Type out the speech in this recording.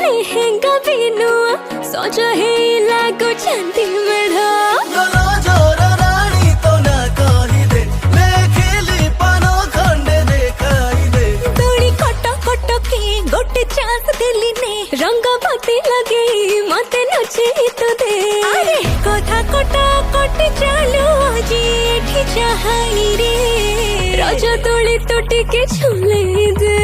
ଲେହେଙ୍ଗା ବି ନୂଆ ସଜ ହେଇ ଲାଗୁ ଚାନ୍ଦି ମେଢ ଦୋଳି କଟ କଟକି ଗୋଟେ ଚାନ୍ସ ଦେଲି ନେ ରଙ୍ଗ ଭତି ଲଗେଇ ମତେ ନଚେଇ ତୁ ଦେ କଥା କଟା କଟି ଚାଲୁ ଆଜି ଏଠି ଚାହାଣି ରେ ରଜ ଦୋଳି ତୁ ଟିକେ ଝୁଲେଇ ଦେ